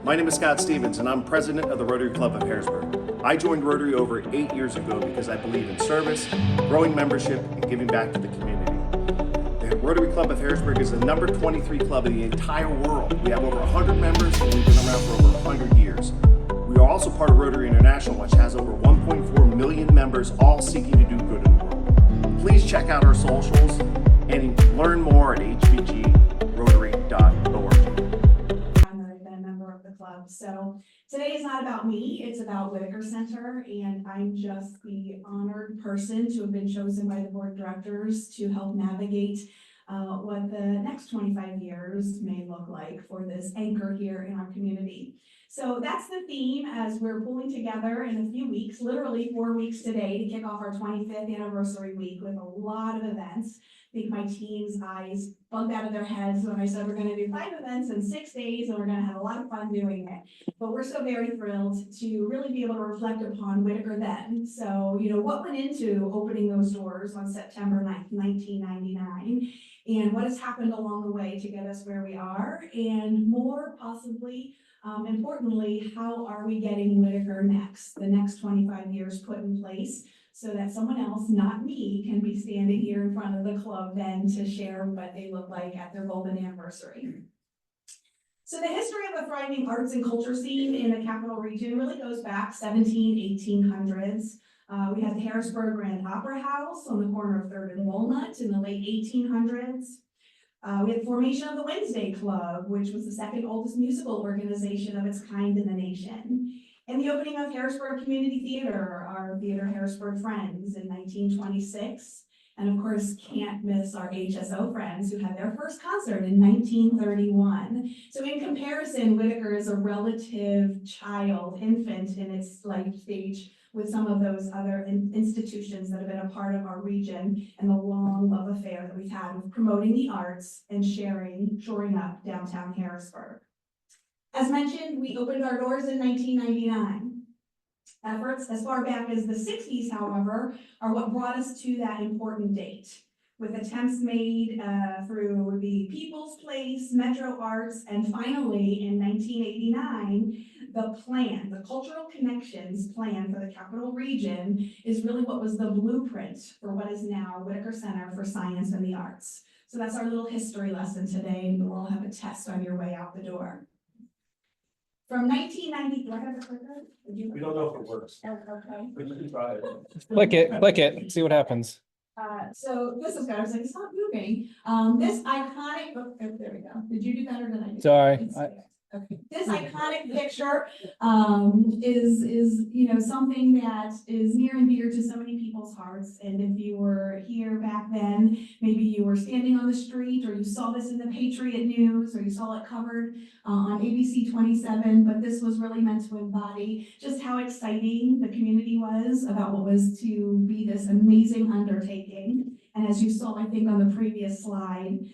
My name is Scott Stevens, and I'm president of the Rotary Club of Harrisburg. I joined Rotary over 8 years ago because I believe in service, growing membership, and giving back to the community. The Rotary Club of Harrisburg is the number 23 club in the entire world. We have over 100 members, and we've been around for over 100 years. We are also part of Rotary International, which has over 1.4 million members, all seeking to do good in the world. Please check out our socials and learn more at hvgrotary.org. So today is not about me, it's about Whitaker Center, and I'm just the honored person to have been chosen by the board of directors to help navigate what the next 25 years may look like for this anchor here in our community. So that's the theme as we're pulling together in a few weeks, literally 4 weeks today, to kick off our 25th anniversary week with a lot of events. I think my team's eyes bugged out of their heads when I said we're going to do 5 events in 6 days and we're going to have a lot of fun doing it. But we're so very thrilled to really be able to reflect upon Whitaker Then. So, what went into opening those doors on September 9th, 1999, and what has happened along the way to get us where we are, and more possibly, importantly, how are we getting Whitaker next, the next 25 years put in place, so that someone else, not me, can be standing here in front of the club then to share what they look like at their golden anniversary. So the history of the thriving arts and culture scene in the Capital Region really goes back 1800s. We had the Harrisburg Grand Opera House on the corner of 3rd and Walnut in the late 1800s. We had the formation of the Wednesday Club, which was the second oldest musical organization of its kind in the nation. And the opening of Harrisburg Community Theater, our Theater Harrisburg Friends, in 1926. And of course, can't miss our HSO Friends, who had their first concert in 1931. So in comparison, Whitaker is a relative child, infant in its life stage, with some of those other institutions that have been a part of our region and the long love affair that we've had with promoting the arts and shoring up downtown Harrisburg. As mentioned, we opened our doors in 1999. Efforts as far back as the 60s, however, are what brought us to that important date, with attempts made through the People's Place, Metro Arts, and finally in 1989, the Cultural Connections Plan for the Capital Region is really what was the blueprint for what is now Whitaker Center for Science and the Arts. So that's our little history lesson today, and we'll have a test on your way out the door. From 1990, do I have a clicker? We don't know if it works. Oh, okay. We can try it. Click it, see what happens. So this is good. I was like, it's not moving. This iconic, oh, there we go. Did you do that or did I do that? Sorry. Okay. This iconic picture is something that is near and dear to so many people's hearts. And if you were here back then, maybe you were standing on the street, or you saw this in the Patriot News, or you saw it covered on ABC 27. But this was really meant to embody just how exciting the community was about what was to be this amazing undertaking. And as you saw, I think on the previous slide,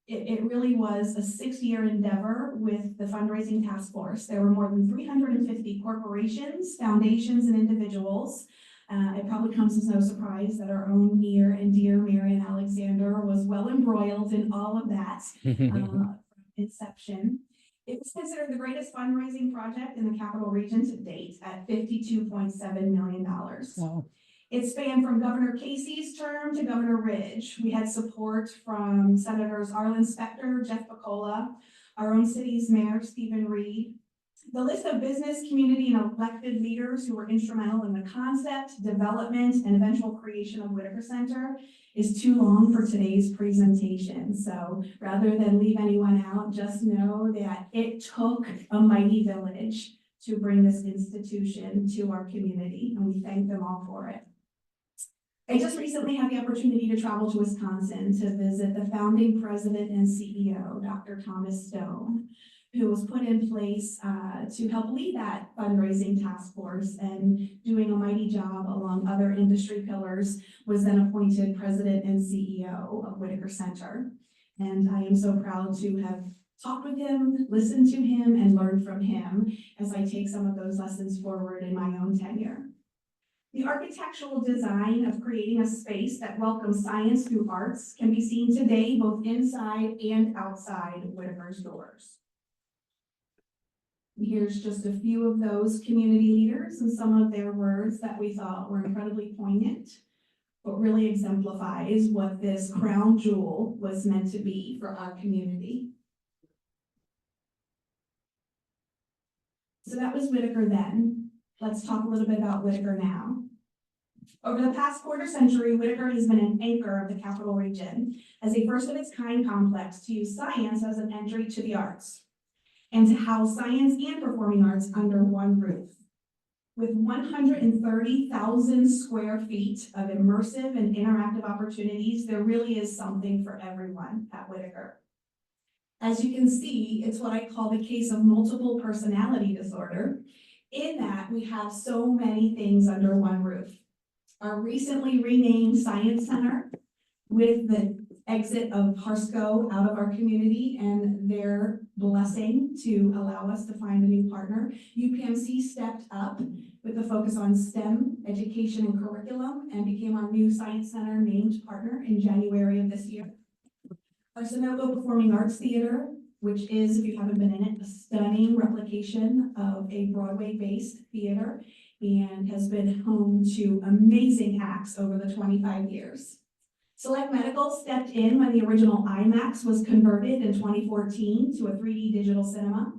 it really was a 6-year endeavor with the fundraising task force. There were more than 350 corporations, foundations, and individuals. It probably comes as no surprise that our own near and dear Marian Alexander was well embroiled in all of that from inception. It was considered the greatest fundraising project in the Capital Region to date at $52.7 million. Wow. It spanned from Governor Casey's term to Governor Ridge. We had support from Senators Arlen Specter, Jeff Piccola, our own city's mayor, Stephen Reed. The list of business, community, and elected leaders who were instrumental in the concept, development, and eventual creation of Whitaker Center is too long for today's presentation. So rather than leave anyone out, just know that it took a mighty village to bring this institution to our community, and we thank them all for it. I just recently had the opportunity to travel to Wisconsin to visit the founding president and CEO, Dr. Thomas Stone, who was put in place to help lead that fundraising task force, and doing a mighty job along other industry pillars, was then appointed president and CEO of Whitaker Center. And I am so proud to have talked with him, listened to him, and learned from him as I take some of those lessons forward in my own tenure. The architectural design of creating a space that welcomes science through arts can be seen today both inside and outside Whitaker's doors. Here's just a few of those community leaders and some of their words that we thought were incredibly poignant, but really exemplifies what this crown jewel was meant to be for our community. So that was Whitaker Then. Let's talk a little bit about Whitaker Now. Over the past quarter century, Whitaker has been an anchor of the Capital Region as a first of its kind complex to use science as an entry to the arts and to house science and performing arts under one roof. With 130,000 square feet of immersive and interactive opportunities, there really is something for everyone at Whitaker. As you can see, it's what I call the case of multiple personality disorder, in that we have so many things under one roof. Our recently renamed Science Center, with the exit of Harsco out of our community and their blessing to allow us to find a new partner, UPMC stepped up with a focus on STEM education and curriculum and became our new Science Center named partner in January of this year. Our Sunoco Performing Arts Theater, which is, if you haven't been in it, a stunning replication of a Broadway-based theater and has been home to amazing acts over the 25 years. Select Medical stepped in when the original IMAX was converted in 2014 to a 3D digital cinema.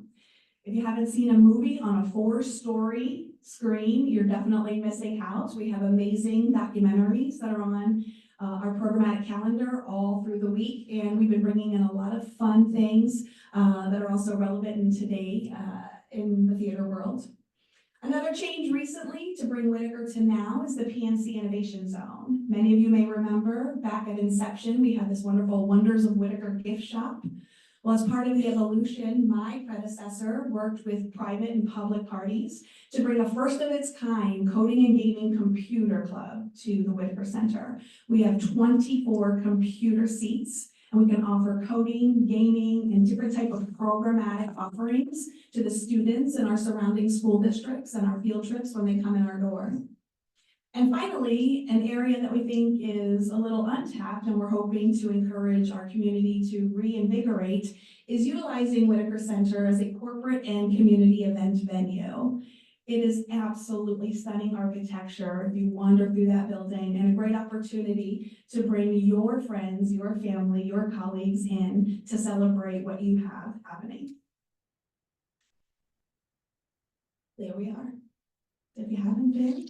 If you haven't seen a movie on a 4-story screen, you're definitely missing out. We have amazing documentaries that are on our programmatic calendar all through the week, and we've been bringing in a lot of fun things that are also relevant in today in the theater world. Another change recently to bring Whitaker to now is the PNC Innovation Zone. Many of you may remember back at inception, we had this wonderful Wonders of Whitaker gift shop. Well, as part of the evolution, my predecessor worked with private and public parties to bring a first of its kind coding and gaming computer club to the Whitaker Center. We have 24 computer seats, and we can offer coding, gaming, and different type of programmatic offerings to the students in our surrounding school districts and our field trips when they come in our door. And finally, an area that we think is a little untapped and we're hoping to encourage our community to reinvigorate is utilizing Whitaker Center as a corporate and community event venue. It is absolutely stunning architecture if you wander through that building, and a great opportunity to bring your friends, your family, your colleagues in to celebrate what you have happening. There we are. If you haven't been,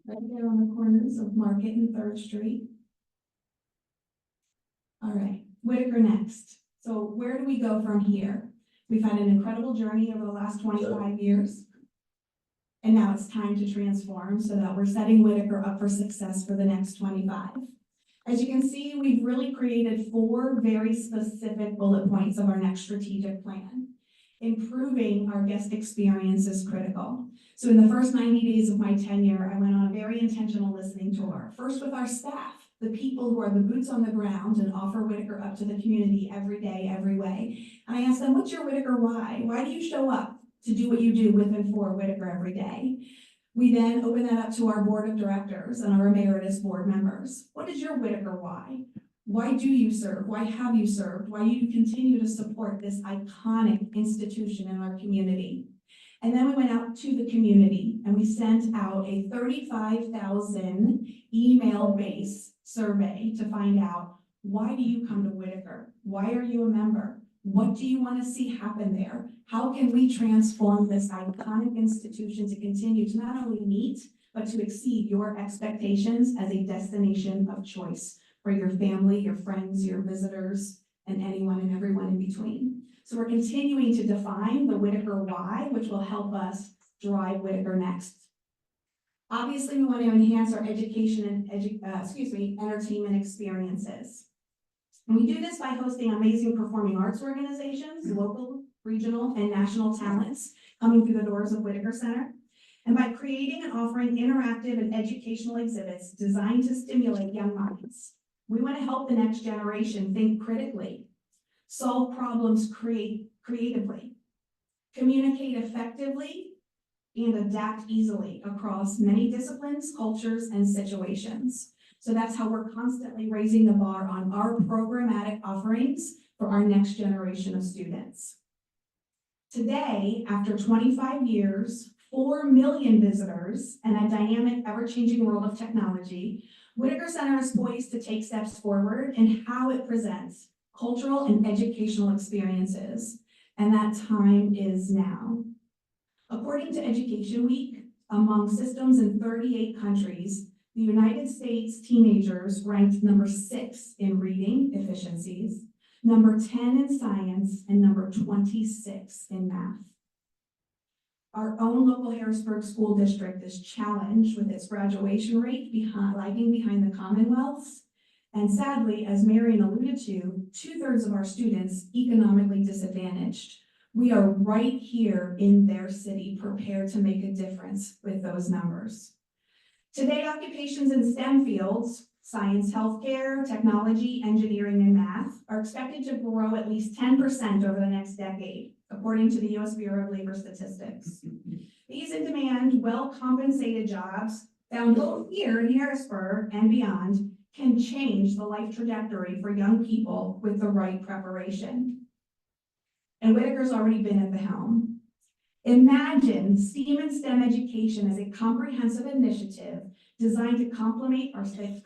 right there on the corners of Market and 3rd Street. All right, Whitaker Next. So where do we go from here? We've had an incredible journey over the last 25 years. And now it's time to transform so that we're setting Whitaker up for success for the next 25. As you can see, we've really created 4 very specific bullet points of our next strategic plan. Improving our guest experience is critical. So in the first 90 days of my tenure, I went on a very intentional listening tour. First with our staff, the people who are the boots on the ground and offer Whitaker up to the community every day, every way. And I asked them, what's your Whitaker why? Why do you show up to do what you do with and for Whitaker every day? We then open that up to our board of directors and our emeritus board members. What is your Whitaker why? Why do you serve? Why have you served? Why do you continue to support this iconic institution in our community? And then we went out to the community and we sent out a 35,000 email-based survey to find out, why do you come to Whitaker? Why are you a member? What do you want to see happen there? How can we transform this iconic institution to continue to not only meet, but to exceed your expectations as a destination of choice for your family, your friends, your visitors, and anyone and everyone in between? So we're continuing to define the Whitaker why, which will help us drive Whitaker Next. Obviously, we want to enhance our education and entertainment experiences. And we do this by hosting amazing performing arts organizations, local, regional, and national talents coming through the doors of Whitaker Center, and by creating and offering interactive and educational exhibits designed to stimulate young minds. We want to help the next generation think critically, solve problems creatively, communicate effectively, and adapt easily across many disciplines, cultures, and situations. So that's how we're constantly raising the bar on our programmatic offerings for our next generation of students. Today, after 25 years, 4 million visitors, and a dynamic, ever-changing world of technology, Whitaker Center is poised to take steps forward in how it presents cultural and educational experiences, and that time is now. According to Education Week, among systems in 38 countries, the United States teenagers ranked number 6 in reading efficiencies, number 10 in science, and number 26 in math. Our own local Harrisburg school district is challenged with its graduation rate lagging behind the Commonwealth's. And sadly, as Marion alluded to, 2/3 of our students economically disadvantaged. We are right here in their city, prepared to make a difference with those numbers. Today, occupations in STEM fields, science, healthcare, technology, engineering, and math, are expected to grow at least 10% over the next decade, according to the U.S. Bureau of Labor Statistics. These in-demand, well-compensated jobs, found both here in Harrisburg and beyond, can change the life trajectory for young people with the right preparation. And Whitaker's already been at the helm. Imagine STEAM and STEM education as a comprehensive initiative designed to complement our state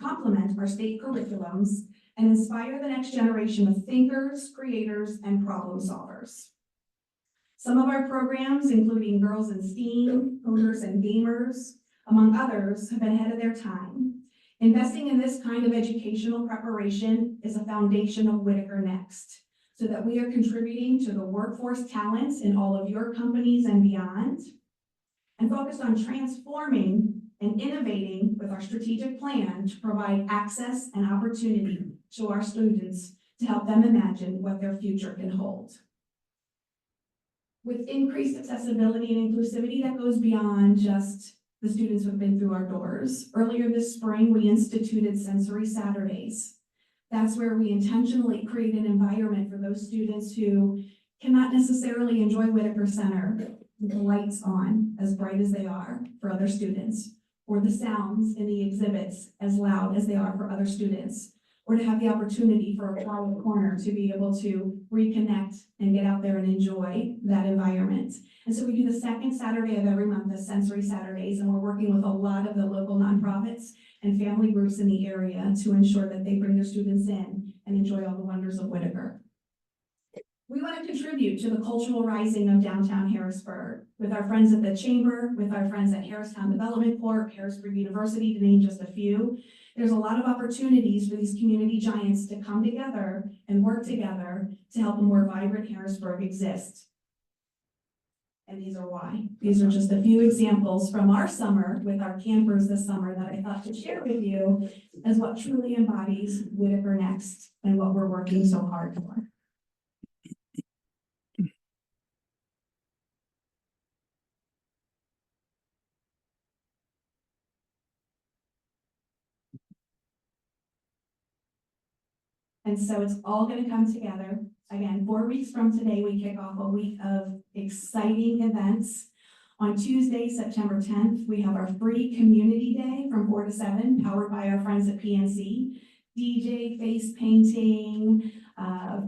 curriculums and inspire the next generation of thinkers, creators, and problem solvers. Some of our programs, including Girls in STEAM, Coders and Gamers, among others, have been ahead of their time. Investing in this kind of educational preparation is a foundation of Whitaker Next, so that we are contributing to the workforce talents in all of your companies and beyond, and focused on transforming and innovating with our strategic plan to provide access and opportunity to our students to help them imagine what their future can hold. With increased accessibility and inclusivity that goes beyond just the students who have been through our doors. Earlier this spring, we instituted Sensory Saturdays. That's where we intentionally create an environment for those students who cannot necessarily enjoy Whitaker Center with the lights on as bright as they are for other students, or the sounds in the exhibits as loud as they are for other students, or to have the opportunity for a quiet corner to be able to reconnect and get out there and enjoy that environment. And so we do the second Saturday of every month as Sensory Saturdays, and we're working with a lot of the local nonprofits and family groups in the area to ensure that they bring their students in and enjoy all the wonders of Whitaker. We want to contribute to the cultural rising of downtown Harrisburg with our friends at the Chamber, with our friends at Harristown Development Corp, Harrisburg University, to name just a few. There's a lot of opportunities for these community giants to come together and work together to help a more vibrant Harrisburg exist. And these are why. These are just a few examples from our summer with our campers this summer that I thought to share with you as what truly embodies Whitaker Next and what we're working so hard for. And so it's all going to come together. Again, 4 weeks from today, we kick off a week of exciting events. On Tuesday, September 10th, we have our free community day from 4 to 7, powered by our friends at PNC. DJ, face painting,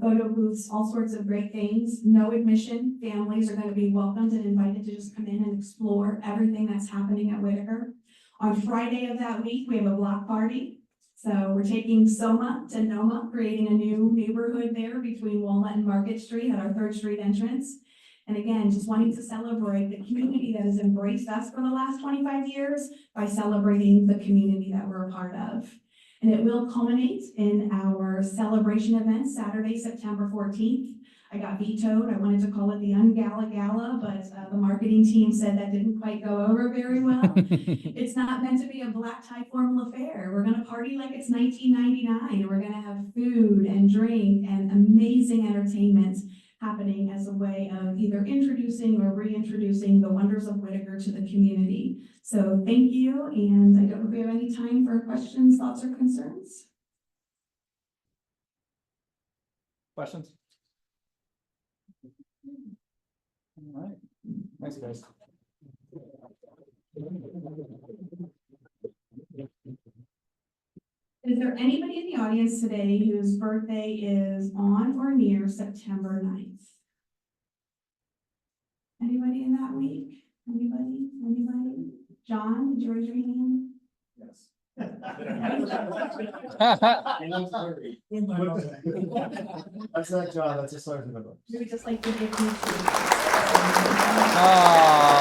photo booths, all sorts of great things. No admission. Families are going to be welcomed and invited to just come in and explore everything that's happening at Whitaker. On Friday of that week, we have a block party. So we're taking Soma to Noma, creating a new neighborhood there between Walnut and Market Street at our 3rd Street entrance. And again, just wanting to celebrate the community that has embraced us for the last 25 years by celebrating the community that we're a part of. And it will culminate in our celebration event, Saturday, September 14th. I got vetoed. I wanted to call it the Ungala Gala, but the marketing team said that didn't quite go over very well. It's not meant to be a black tie formal affair. We're going to party like it's 1999. We're going to have food and drink and amazing entertainment happening as a way of either introducing or reintroducing the wonders of Whitaker to the community. So thank you, and I don't know if we have any time for questions, thoughts, or concerns. Questions? All right. Thanks, guys. Is there anybody in the audience today whose birthday is on or near September 9th? Anybody in that week? Anybody? John, did you raise your hand? Yes. That's not John, that's a sergeant. We would just like to give you. Ah.